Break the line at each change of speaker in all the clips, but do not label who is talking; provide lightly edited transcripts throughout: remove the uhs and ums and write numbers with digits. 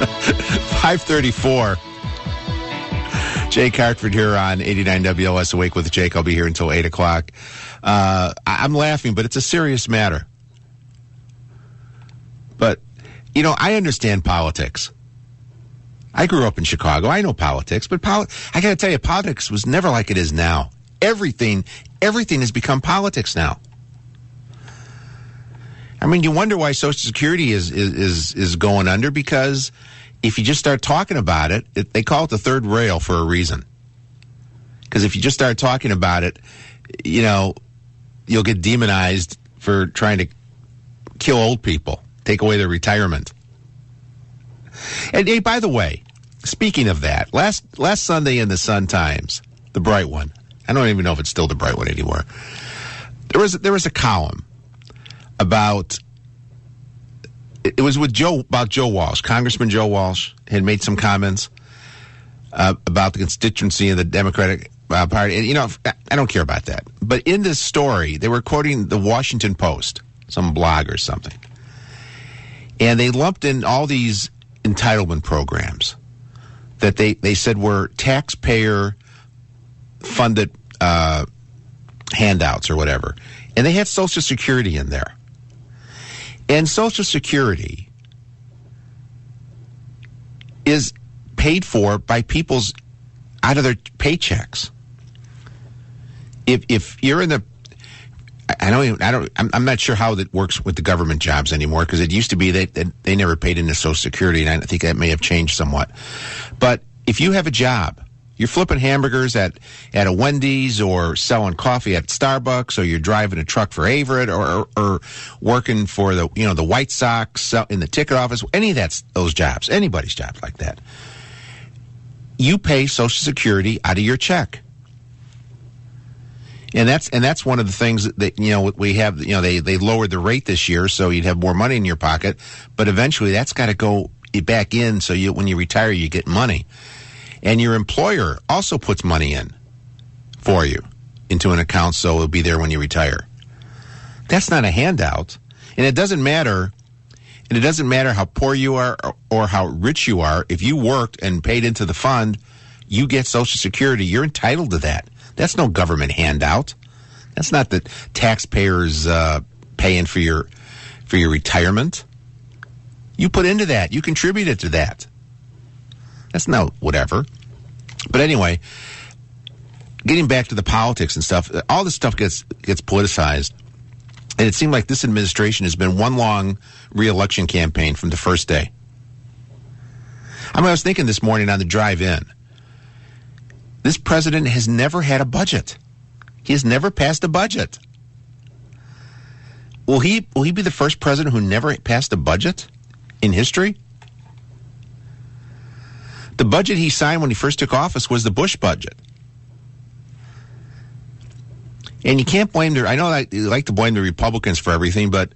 5:34. Jake Hartford here on 89 WLS Awake with Jake. I'll be here until 8 o'clock. I'm laughing, but it's a serious matter. But, I understand politics. I grew up in Chicago. I know politics, but I got to tell you, politics was never like it is now. Everything has become politics now. I mean, you wonder why Social Security is going under, because if you just start talking about it, they call it the third rail for a reason. Because if you just start talking about it, you'll get demonized for trying to kill old people, take away their retirement. And hey, by the way, speaking of that, last Sunday in the Sun-Times, the bright one, I don't even know if it's still the bright one anymore, there was a column about, it was with Joe Walsh. Congressman Joe Walsh had made some comments about the constituency of the Democratic Party. And, I don't care about that. But in this story, they were quoting the Washington Post, some blog or something. And they lumped in all these entitlement programs that they said were taxpayer-funded handouts or whatever. And they had Social Security in there. And Social Security is paid for by people's out of their paychecks. If you're in the, I'm not sure how that works with the government jobs anymore, because it used to be that they never paid into Social Security, and I think that may have changed somewhat. But if you have a job, you're flipping hamburgers at a Wendy's, or selling coffee at Starbucks, or you're driving a truck for Averett, or working for the White Sox in the ticket office, any of those jobs, anybody's jobs like that, you pay Social Security out of your check. And that's one of the things that we have. They lowered the rate this year, so you'd have more money in your pocket. But eventually, that's got to go back in, so when you retire, you get money. And your employer also puts money in for you into an account, so it'll be there when you retire. That's not a handout, and it doesn't matter. And it doesn't matter how poor you are or how rich you are. If you worked and paid into the fund, you get Social Security. You're entitled to that. That's no government handout. That's not the taxpayers paying for your retirement. You put into that. You contributed to that. That's not whatever. But anyway, getting back to the politics and stuff, all this stuff gets politicized. And it seemed like this administration has been one long re-election campaign from the first day. I was thinking this morning on the drive in, this president has never had a budget. He has never passed a budget. Will he be the first president who never passed a budget in history? The budget he signed when he first took office was the Bush budget. And you can't blame I know that you like to blame the Republicans for everything, but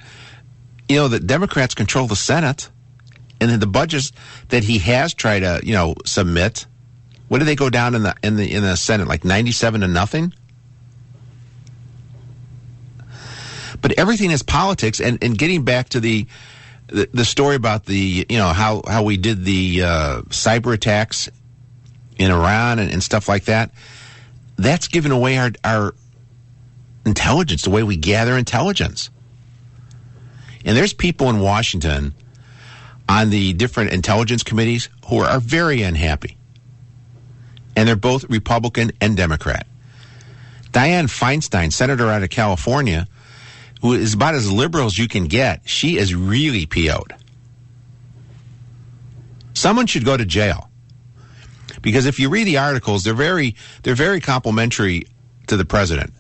the Democrats control the Senate, and then the budgets that he has tried to submit, what did they go down in the Senate, like 97-0? But everything is politics, and getting back to the story about the how we did the cyber attacks in Iran and stuff like that, that's giving away our intelligence, the way we gather intelligence. And there's people in Washington on the different intelligence committees who are very unhappy. And they're both Republican and Democrat. Dianne Feinstein, senator out of California, who is about as liberal as you can get, she is really PO'd. Someone should go to jail. Because if you read the articles, they're very complimentary to the president,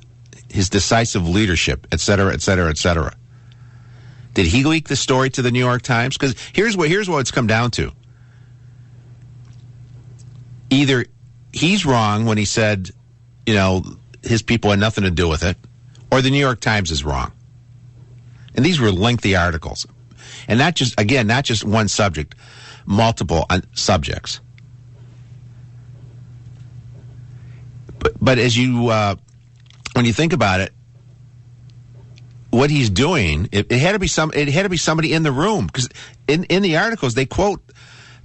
his decisive leadership, et cetera, et cetera, et cetera. Did he leak the story to the New York Times? Because here's what it's come down to. Either he's wrong when he said, his people had nothing to do with it, or the New York Times is wrong. And these were lengthy articles. And not just one subject, multiple subjects. But as you, when you think about it, what he's doing, it had to be somebody in the room, because in the articles they quote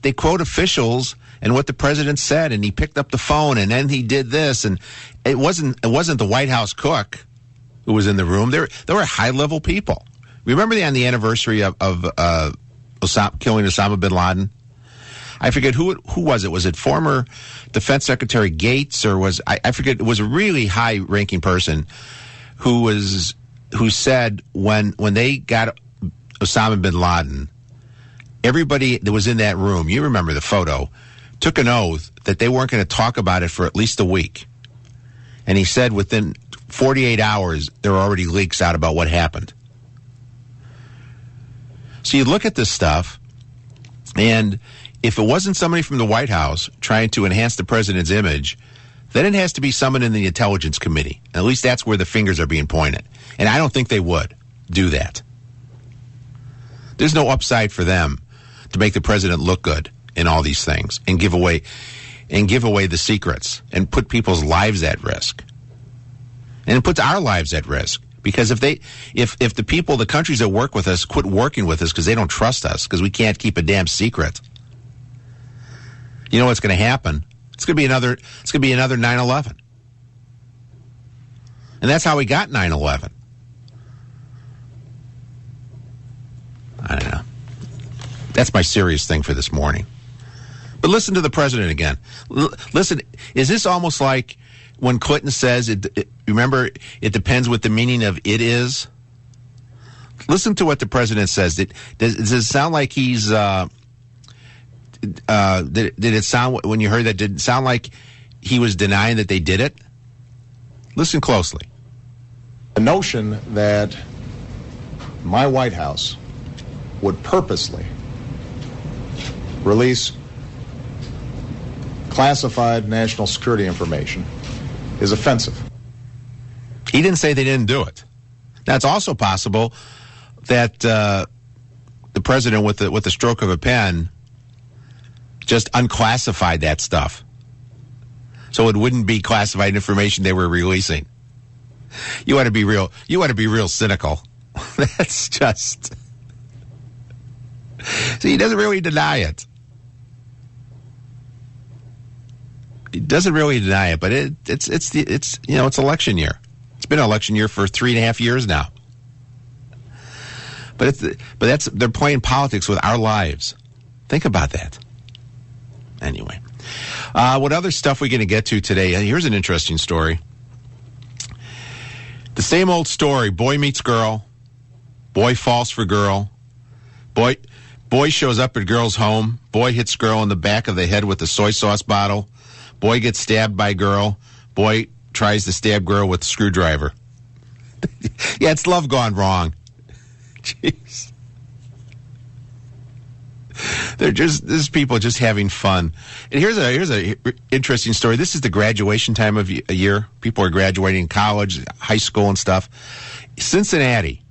they quote officials and what the president said, and he picked up the phone, and then he did this, and it wasn't the White House cook who was in the room. There were high-level people. Remember on the anniversary of killing Osama bin Laden? I forget who was it. Was it former Defense Secretary Gates, or I forget? It was a really high-ranking person who said when they got Osama bin Laden, everybody that was in that room, you remember the photo, took an oath that they weren't going to talk about it for at least a week. And he said within 48 hours, there were already leaks out about what happened. So you look at this stuff, and if it wasn't somebody from the White House trying to enhance the president's image, then it has to be someone in the Intelligence Committee. At least that's where the fingers are being pointed. And I don't think they would do that. There's no upside for them to make the president look good in all these things and give away the secrets and put people's lives at risk. And it puts our lives at risk. Because if the people, the countries that work with us quit working with us because they don't trust us, because we can't keep a damn secret, you know what's going to happen? It's going to be another 9/11. And that's how we got 9/11. I don't know. That's my serious thing for this morning. But listen to the president again. Listen, is this almost like when Clinton says, remember, it depends what the meaning of it is? Listen to what the president says. Does it sound like he's... did it sound, when you heard that, did it sound like he was denying that they did it? Listen closely.
The notion that my White House would purposely release classified national security information is offensive.
He didn't say they didn't do it. Now, it's also possible that the president, with the stroke of a pen, just unclassified that stuff, so it wouldn't be classified information they were releasing. You want to be real. You want to be real cynical. That's just. See, he doesn't really deny it. He doesn't really deny it, but it's election year. It's been an election year for 3.5 years now. But they're playing politics with our lives. Think about that. Anyway, what other stuff are we going to get to today? Here's an interesting story. The same old story. Boy meets girl. Boy falls for girl. Boy shows up at girl's home. Boy hits girl in the back of the head with a soy sauce bottle. Boy gets stabbed by girl. Boy tries to stab girl with a screwdriver. Yeah, it's love gone wrong. Jeez. This people just having fun. And here's a interesting story. This is the graduation time of a year. People are graduating college, high school and stuff. Cincinnati.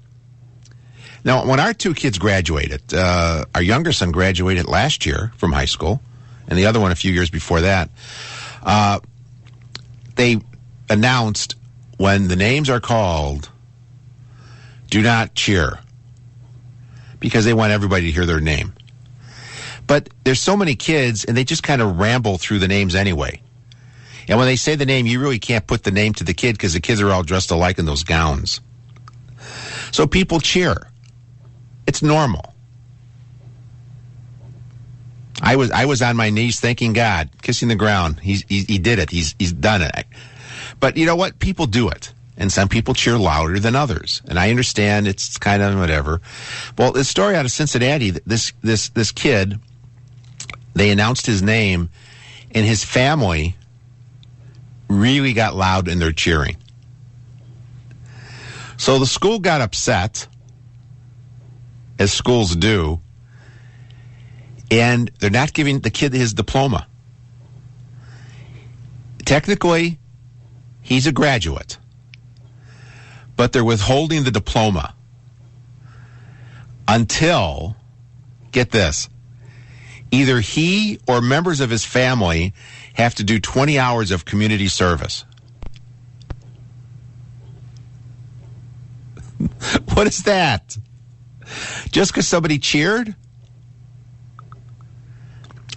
Now, when our two kids graduated, our younger son graduated last year from high school, and the other one a few years before that. They announced, when the names are called, do not cheer, because they want everybody to hear their name. But there's so many kids, and they just kind of ramble through the names anyway. And when they say the name, you really can't put the name to the kid because the kids are all dressed alike in those gowns. So people cheer. It's normal. I was on my knees thanking God, kissing the ground. He did it. He's done it. But you know what? People do it. And some people cheer louder than others. And I understand it's kind of whatever. Well, this story out of Cincinnati, this kid, they announced his name, and his family really got loud in their cheering. So the school got upset, as schools do, and they're not giving the kid his diploma. Technically, he's a graduate, but they're withholding the diploma until, get this, either he or members of his family have to do 20 hours of community service. What is that? Just because somebody cheered?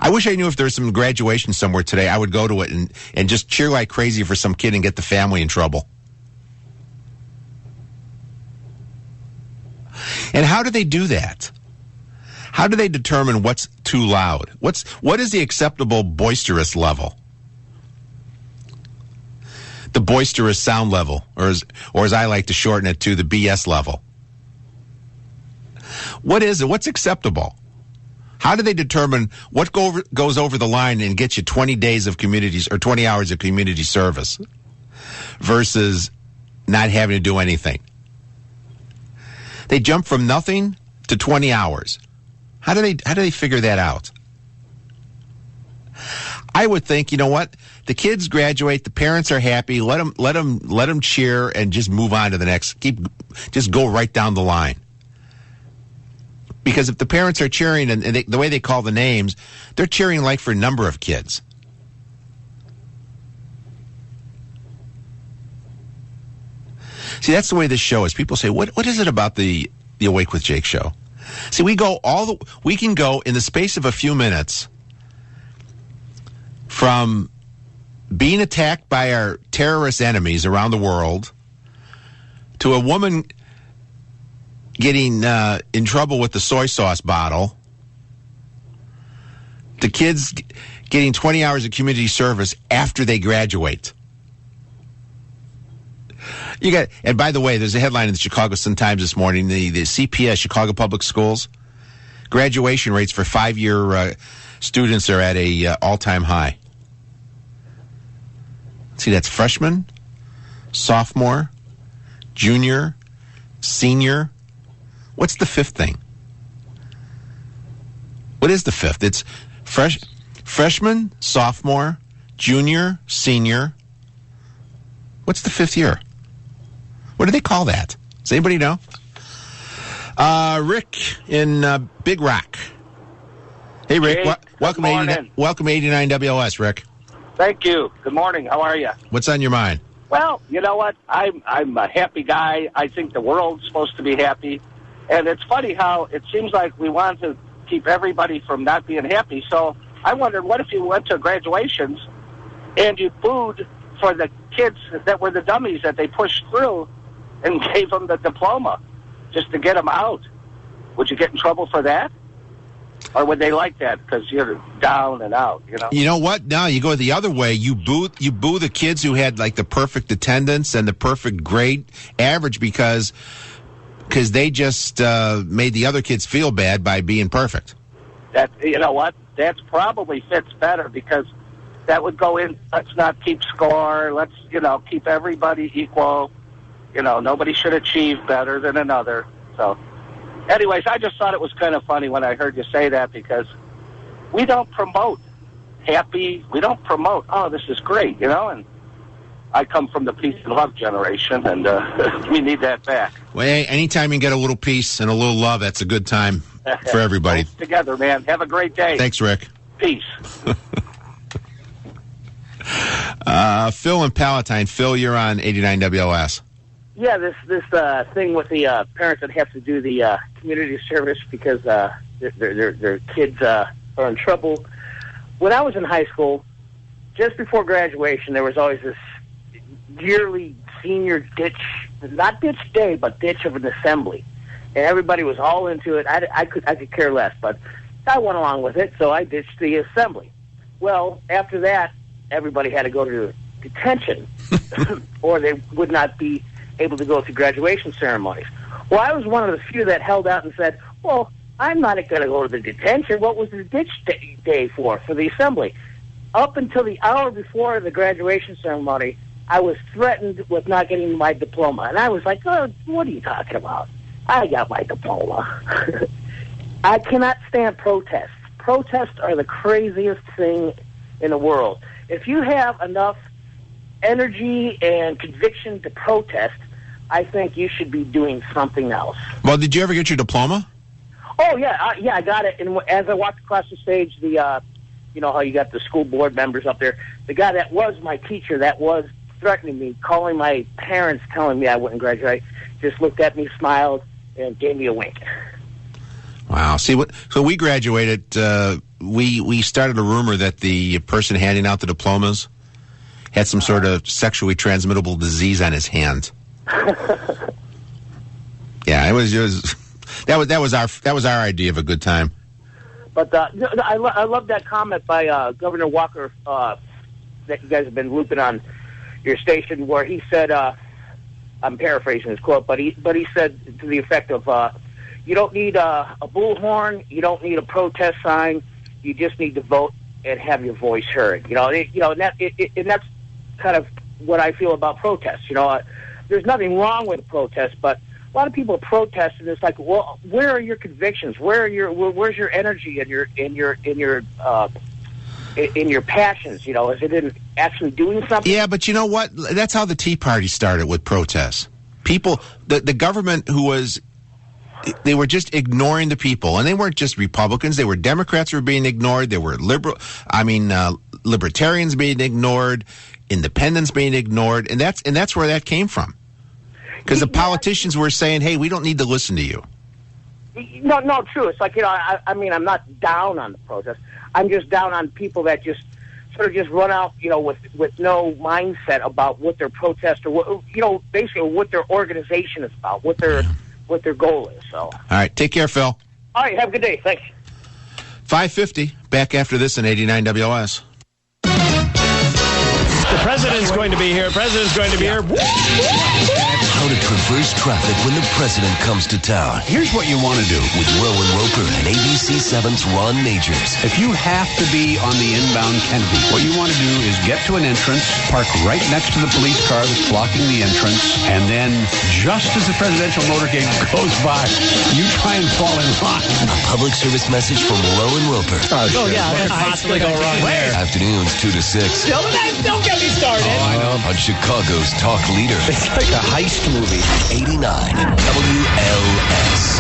I wish I knew if there's some graduation somewhere today. I would go to it and just cheer like crazy for some kid and get the family in trouble. And how do they do that? How do they determine what's too loud? What is the acceptable boisterous level? The boisterous sound level, or as I like to shorten it to, the BS level. What is it? What's acceptable? How do they determine what goes over the line and gets you 20 days of communities or 20 hours of community service versus not having to do anything? They jump from nothing to 20 hours. How do they figure that out? I would think, you know what? The kids graduate, the parents are happy. Let them cheer and just move on to the next. Just go right down the line. Because if the parents are cheering and the way they call the names, they're cheering like for a number of kids. See, that's the way this show is. People say, what is it about the Awake with Jake show? See, we can go in the space of a few minutes from being attacked by our terrorist enemies around the world to a woman getting in trouble with the soy sauce bottle, to kids getting 20 hours of community service after they graduate. And by the way, there's a headline in the Chicago Sun-Times this morning, the CPS, Chicago Public Schools, graduation rates for 5-year students are at a all-time high. See, that's freshman, sophomore, junior, senior. What's the fifth thing? What is the fifth? It's freshman, sophomore, junior, senior. What's the fifth year? What do they call that? Does anybody know? Rick in Big Rock. Hey, Rick. Welcome to 89 WLS, Rick.
Thank you. Good morning. How are you?
What's on your mind?
Well, you know what? I'm a happy guy. I think the world's supposed to be happy. And it's funny how it seems like we want to keep everybody from not being happy. So I wondered, what if you went to graduations and you booed for the kids that were the dummies that they pushed through and gave them the diploma just to get them out? Would you get in trouble for that? Or would they like that because you're down and out, you know?
You know what? Now you go the other way. You boo the kids who had like the perfect attendance and the perfect grade average because they just made the other kids feel bad by being perfect.
That, you know what? That probably fits better because that would go in, let's not keep score, let's, keep everybody equal. Nobody should achieve better than another. So, anyways, I just thought it was kind of funny when I heard you say that because we don't promote happy. We don't promote, oh, this is great, and I come from the peace and love generation, and we need that back.
Well, anytime you get a little peace and a little love, that's a good time for everybody.
Together, man. Have a great day.
Thanks, Rick.
Peace.
Phil in Palatine. Phil, you're on 89 WLS.
Yeah, this thing with the parents that have to do the community service because their kids are in trouble. When I was in high school, just before graduation, there was always this yearly senior ditch, not ditch day, but ditch of an assembly, and everybody was all into it. I could care less, but I went along with it, so I ditched the assembly. Well, after that, everybody had to go to detention, or they would not be able to go to graduation ceremonies. Well, I was one of the few that held out and said, well, I'm not going to go to the detention. What was the ditch day for the assembly? Up until the hour before the graduation ceremony, I was threatened with not getting my diploma. And I was like, oh, what are you talking about? I got my diploma. I cannot stand protests. Protests are the craziest thing in the world. If you have enough energy and conviction to protest, I think you should be doing something else.
Well, did you ever get your diploma?
Oh, yeah, I got it. And as I walked across the stage, you know how you got the school board members up there, the guy that was my teacher, that was threatening me, calling my parents, telling me I wouldn't graduate, just looked at me, smiled, and gave me a wink.
Wow. See what? So we graduated. We started a rumor that the person handing out the diplomas had some sort of sexually transmittable disease on his hand. Yeah, it was that was our idea of a good time.
But I love that comment by Governor Walker that you guys have been looping on your station, where he said, I'm paraphrasing his quote, but he said to the effect of, you don't need a bullhorn, you don't need a protest sign, you just need to vote and have your voice heard. And that's kind of what I feel about protests. There's nothing wrong with protests, but a lot of people protest, and it's like, well, where are your convictions? Where's your energy and in your passions? Is it in actually doing something?
Yeah, but you know what? That's how the Tea Party started, with protests. People, the government they were just ignoring the people, and they weren't just Republicans. They were Democrats who were being ignored. They were libertarians being ignored, independents being ignored, and that's where that came from. Because the politicians were saying, "Hey, we don't need to listen to you."
No, true. It's like, I mean, I'm not down on the protest. I'm just down on people that just sort of just run out, with no mindset about what their protest or basically what their organization is about, what their goal is. So. All
right, take care, Phil.
All right, have a good day. Thanks.
5:50. Back after this in 89 WOS.
The president's going to be here.
How to traverse traffic when the president comes to town.
Here's what you want to do.
With Rowan Roper and ABC 7's Ron Majors.
If you have to be on the inbound Kennedy, what you want to do is get to an entrance, park right next to the police car that's blocking the entrance, and then just as the presidential motorcade goes by, you try and fall in line.
A public service message from Rowan Roper.
Oh, yeah, that could possibly go wrong there.
Afternoons 2 to 6.
Don't get me started.
Oh, I know. On Chicago's talk leader.
It's like a heist movie.
89 WLS.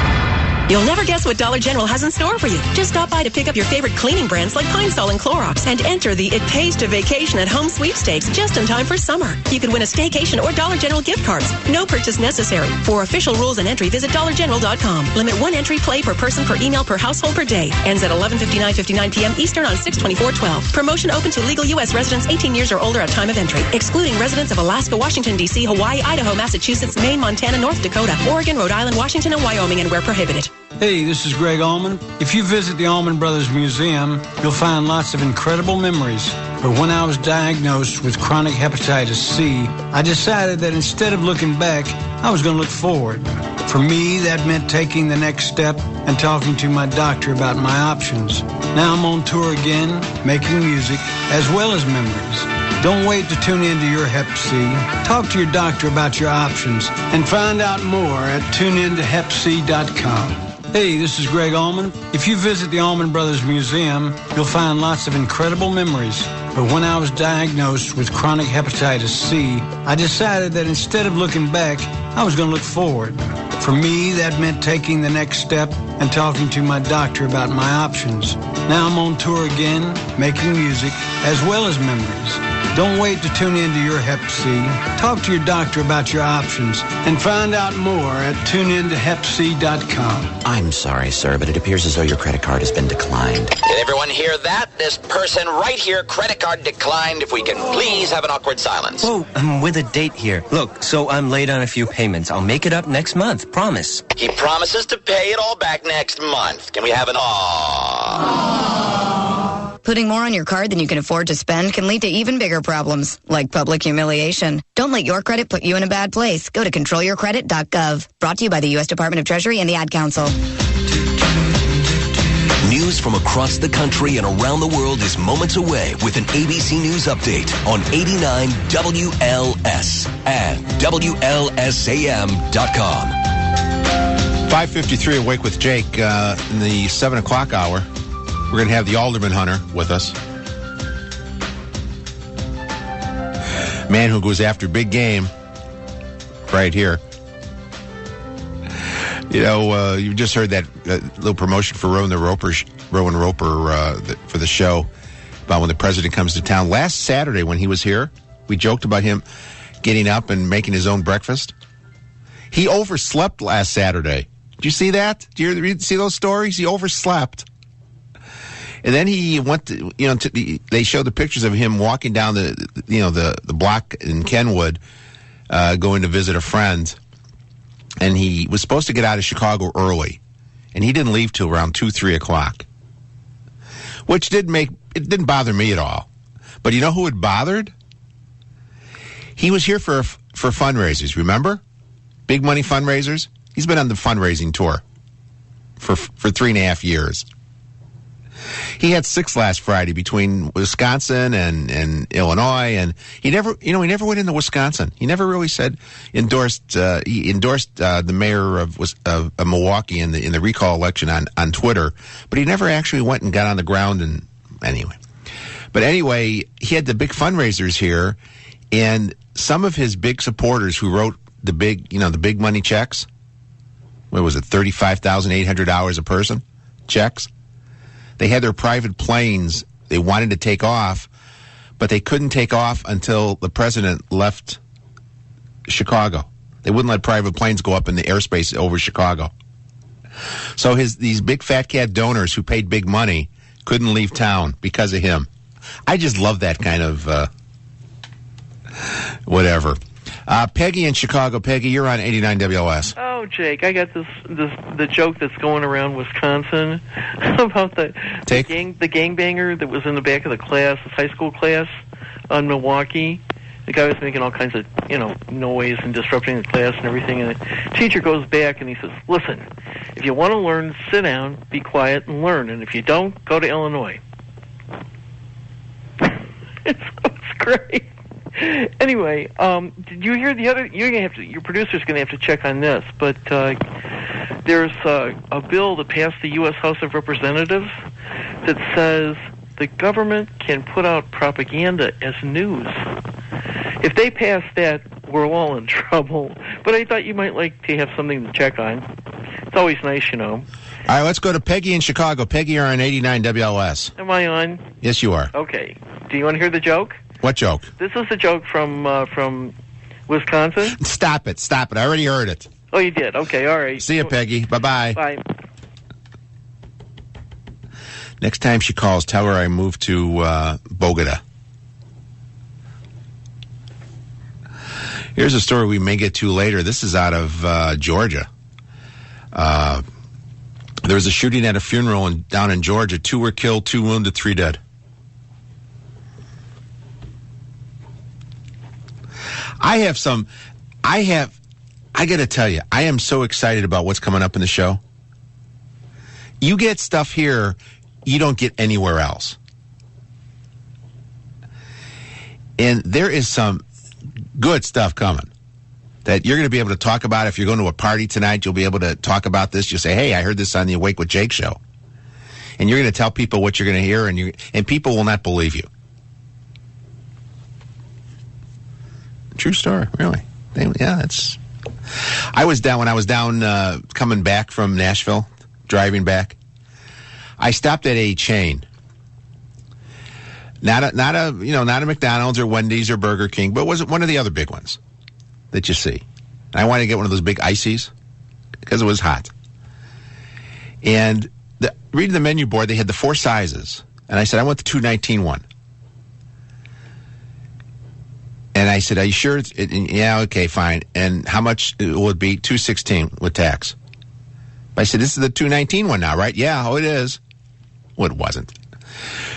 You'll never guess what Dollar General has in store for you. Just stop by to pick up your favorite cleaning brands like Pine Sol and Clorox and enter the It Pays to Vacation at Home sweepstakes just in time for summer. You can win a staycation or Dollar General gift cards. No purchase necessary. For official rules and entry, visit dollargeneral.com. Limit 1 entry play per person per email per household per day. Ends at 11:59 p.m. Eastern on 6/24/12. Promotion open to legal U.S. residents 18 years or older at time of entry, excluding residents of Alaska, Washington, D.C., Hawaii, Idaho, Massachusetts, Maine, Montana, North Dakota, Oregon, Rhode Island, Washington, and Wyoming, and where prohibited.
Hey, this is Greg Allman. If you visit the Allman Brothers Museum, you'll find lots of incredible memories. But when I was diagnosed with chronic hepatitis C, I decided that instead of looking back, I was going to look forward. For me, that meant taking the next step and talking to my doctor about my options. Now I'm on tour again, making music as well as memories. Don't wait to tune into your Hep C. Talk to your doctor about your options and find out more at tuneintohepc.com. Hey, this is Greg Allman. If you visit the Allman Brothers Museum, you'll find lots of incredible memories. But when I was diagnosed with chronic hepatitis C, I decided that instead of looking back, I was going to look forward. For me, that meant taking the next step and talking to my doctor about my options. Now I'm on tour again, making music as well as memories. Don't wait to tune into your Hep C. Talk to your doctor about your options and find out more at tuneintohepc.com.
I'm sorry, sir, but it appears as though your credit card has been declined.
Did everyone hear that? This person right here, credit card declined. If we can please have an awkward silence.
Whoa, I'm with a date here. Look, so I'm late on a few payments. I'll make it up next month. Promise.
He promises to pay it all back next month. Can we have an aww?
Putting more on your card than you can afford to spend can lead to even bigger problems, like public humiliation. Don't let your credit put you in a bad place. Go to controlyourcredit.gov. Brought to you by the U.S. Department of Treasury and the Ad Council.
News from across the country and around the world is moments away with an ABC News update on 89 WLS and WLSAM.com.
5:53 Awake with Jake in the 7 o'clock hour. We're going to have the Alderman Hunter with us. Man who goes after big game right here. You just heard that little promotion for Rowan Roper for the show about when the president comes to town. Last Saturday when he was here, we joked about him getting up and making his own breakfast. He overslept last Saturday. Did you see that? Did you see those stories? He overslept. And then he went to, they showed the pictures of him walking down the block in Kenwood, going to visit a friend. And he was supposed to get out of Chicago early. And he didn't leave till around 2, 3 o'clock. Which didn't bother me at all. But you know who it bothered? He was here for fundraisers, remember? Big money fundraisers. He's been on the fundraising tour for 3.5 years. He had 6 last Friday between Wisconsin and Illinois, and he never went into Wisconsin. He never really endorsed the mayor of Milwaukee in the recall election on Twitter, but he never actually went and got on the ground. And anyway, he had the big fundraisers here, and some of his big supporters who wrote the big money checks. What was it, $35,800 a person checks? They had their private planes. They wanted to take off, but they couldn't take off until the president left Chicago. They wouldn't let private planes go up in the airspace over Chicago. So these big fat cat donors who paid big money couldn't leave town because of him. I just love that kind of whatever. Peggy in Chicago. Peggy, you're on 89 WLS.
Oh, Jake, I got the joke that's going around Wisconsin about the gangbanger that was in the back of the class, this high school class on Milwaukee. The guy was making all kinds of, noise and disrupting the class and everything. And the teacher goes back and he says, listen, if you want to learn, sit down, be quiet, and learn. And if you don't, go to Illinois. It's great. Anyway, did you hear the other? Your producer's going to have to check on this, but there's a bill that passed the U.S. House of Representatives that says the government can put out propaganda as news. If they pass that, we're all in trouble. But I thought you might like to have something to check on. It's always nice, All
right, let's go to Peggy in Chicago. Peggy, you're on 89 WLS.
Am I on?
Yes, you are.
Okay. Do you want to hear the joke?
What joke?
This is a joke from Wisconsin.
Stop it. I already heard it.
Oh, you did? Okay, all right.
See you, Peggy. Bye-bye.
Bye.
Next time she calls, tell her I moved to Bogota. Here's a story we may get to later. This is out of Georgia. There was a shooting at a funeral down in Georgia. 2 were killed, 2 wounded, 3 dead. I got to tell you, I am so excited about what's coming up in the show. You get stuff here you don't get anywhere else. And there is some good stuff coming that you're going to be able to talk about. If you're going to a party tonight, you'll be able to talk about this. You'll say, hey, I heard this on the Awake with Jake show. And you're going to tell people what you're going to hear, and people will not believe you. True story, really. I was down when I was down coming back from Nashville, driving back. I stopped at a chain, not a McDonald's or Wendy's or Burger King, but was it one of the other big ones that you see? And I wanted to get one of those big ices because it was hot. And reading the menu board, they had the 4 sizes, and I said I want the 219 one. And I said, are you sure? Yeah, okay, fine. And how much will it be? $216 with tax. I said, this is the $219 one now, right? Yeah, oh, it is. Well, it wasn't.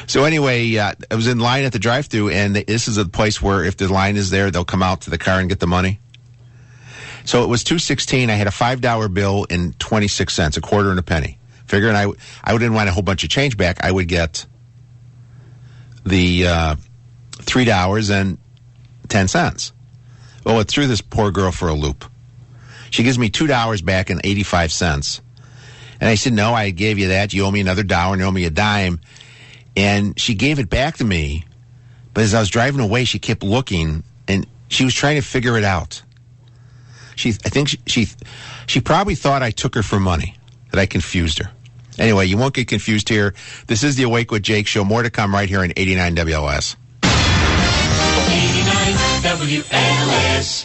So anyway, I was in line at the drive-thru, and this is a place where if the line is there, they'll come out to the car and get the money. So it was $216. I had a $5 bill and 26 cents, a quarter and a penny. Figuring I didn't want a whole bunch of change back. I would get the $3 and 10 cents. Well, it threw this poor girl for a loop. She gives me $2 back and 85 cents. And I said, no, I gave you that. You owe me another $1 and you owe me a dime. And she gave it back to me. But as I was driving away, she kept looking and she was trying to figure it out. I think she probably thought I took her for money, that I confused her. Anyway, you won't get confused here. This is the Awake with Jake show. More to come right here on 89 WLS.
89 WLS.